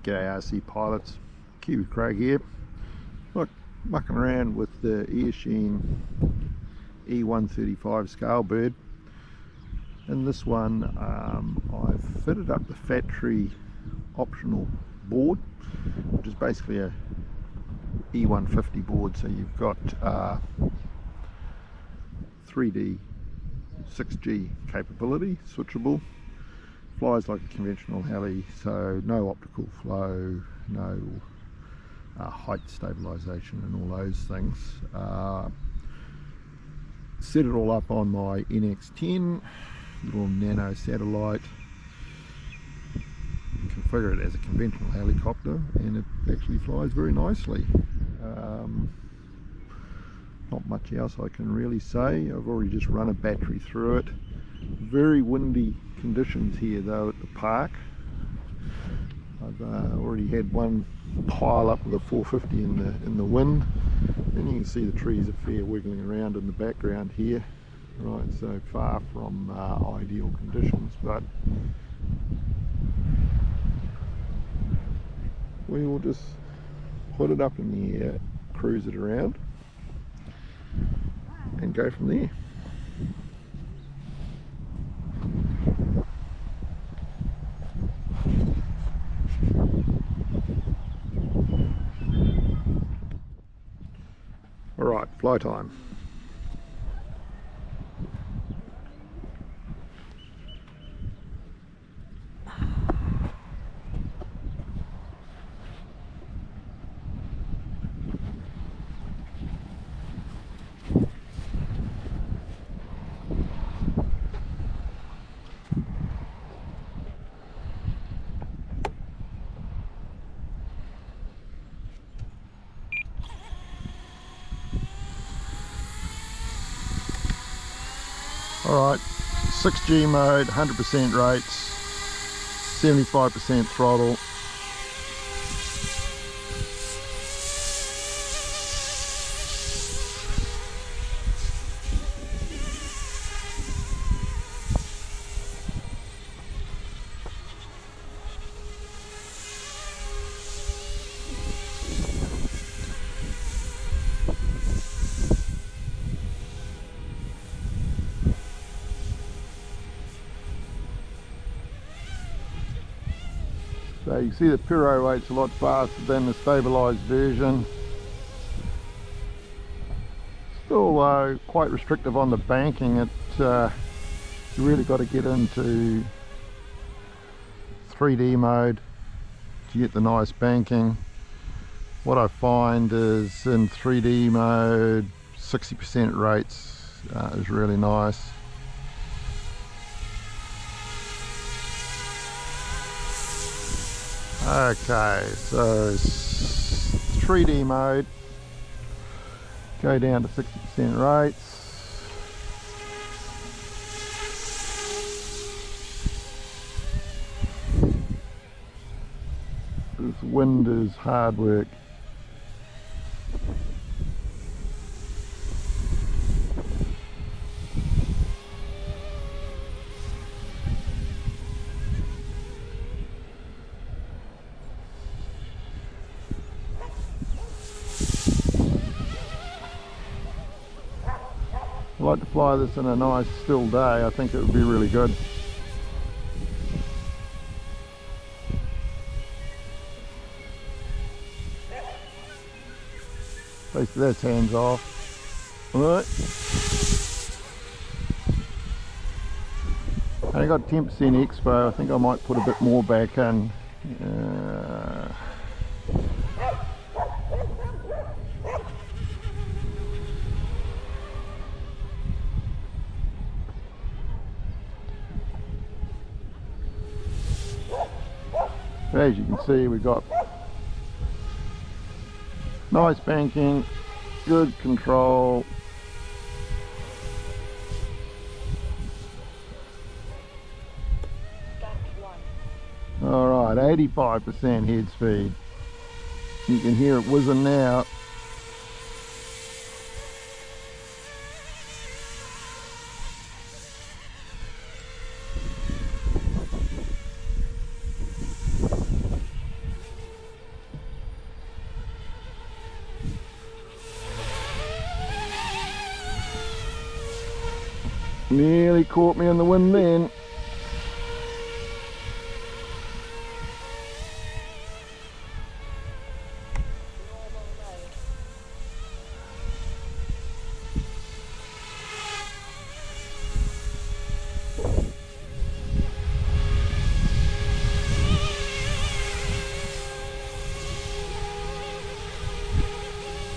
G'day RC pilots, Kiwi Craig here. Look, mucking around with the Eachine E135 scale bird. In this one I've fitted up the factory optional board, which is basically a E150 board. So you've got 3D 6G capability, switchable, flies like a conventional heli, so no optical flow, no height stabilization and all those things. Set it all up on my NX10 little nano satellite, configure it as a conventional helicopter, and it actually flies very nicely. Not much else I can really say. I've already just run a battery through it. Very windy conditions here though at the park. I've already had one pile up with a 450 in the wind, and you can see the trees are fair wiggling around in the background here. Right, so far from ideal conditions, but we will just put it up in the air, cruise it around, and go from there. Alright, fly time. Alright, 6G mode, 100% rates, 75% throttle. So you can see the pyro rate's a lot faster than the stabilised version. Still quite restrictive on the banking. You really got to get into 3D mode to get the nice banking. What I find is in 3D mode, 60% rates is really nice. Okay, so 3D mode, go down to 60% rates. This wind is hard work. I'd like to fly this in a nice still day. I think it would be really good. Basically that's hands off. Alright. I got 10% expo. I think I might put a bit more back in. As you can see, we've got nice banking, good control. Alright, 85% head speed. You can hear it whizzing now. Nearly caught me in the wind then.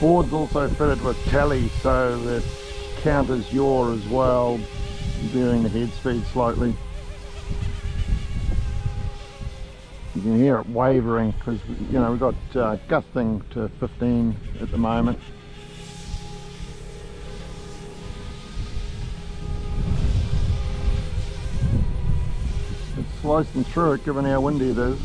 Board's also fitted with tally, so it counters yaw as well, varying the head speed slightly. You can hear it wavering because, you know, we've got gusting to 15 at the moment. It's slicing through it given how windy it is.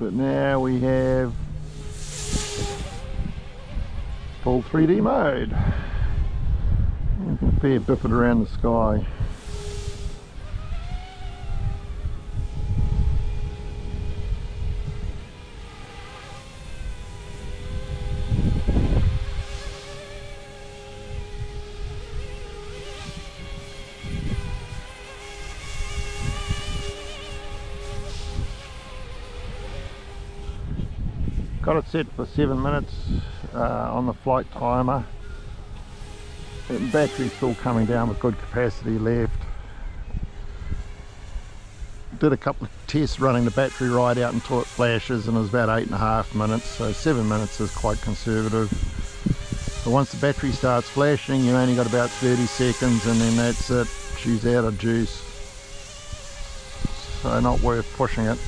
But now we have full 3D mode. You can fair biff it around the sky. Got it set for 7 minutes on the flight timer. The battery's still coming down with good capacity left. Did a couple of tests running the battery right out until it flashes, and it was about 8.5 minutes, so 7 minutes is quite conservative. But once the battery starts flashing, you only got about 30 seconds and then that's it, she's out of juice. So not worth pushing it.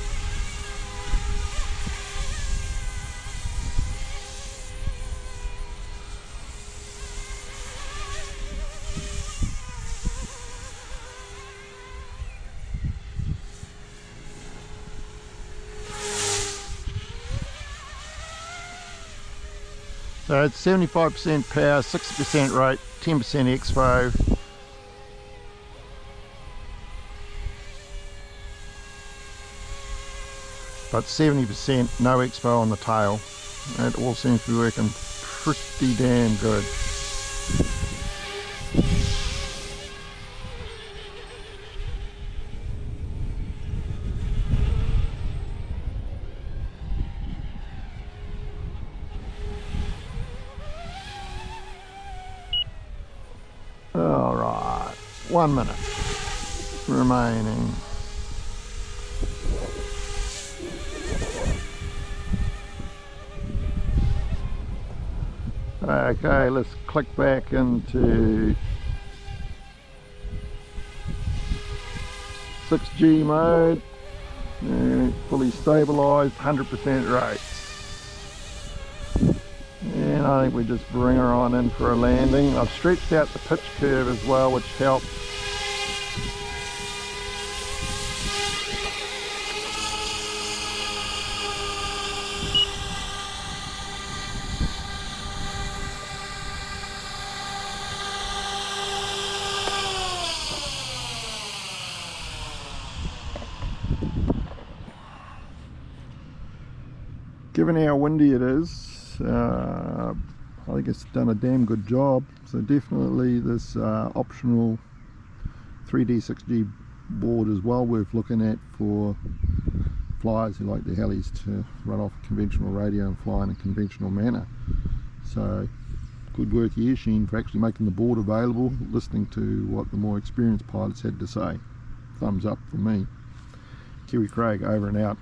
So it's 75% power, 60% rate, 10% expo. But 70% no expo on the tail. It all seems to be working pretty damn good. Alright, 1 minute remaining. Okay, let's click back into 6G mode. Fully stabilized, 100% rate. And I think we just bring her on in for a landing. I've stretched out the pitch curve as well, which helps. Given how windy it is, I think it's done a damn good job. So definitely this optional 3D 6G board is well worth looking at for flyers who like their helis to run off a conventional radio and fly in a conventional manner. So good work Eachine for actually making the board available, listening to what the more experienced pilots had to say. Thumbs up from me. Kiwi Craig over and out.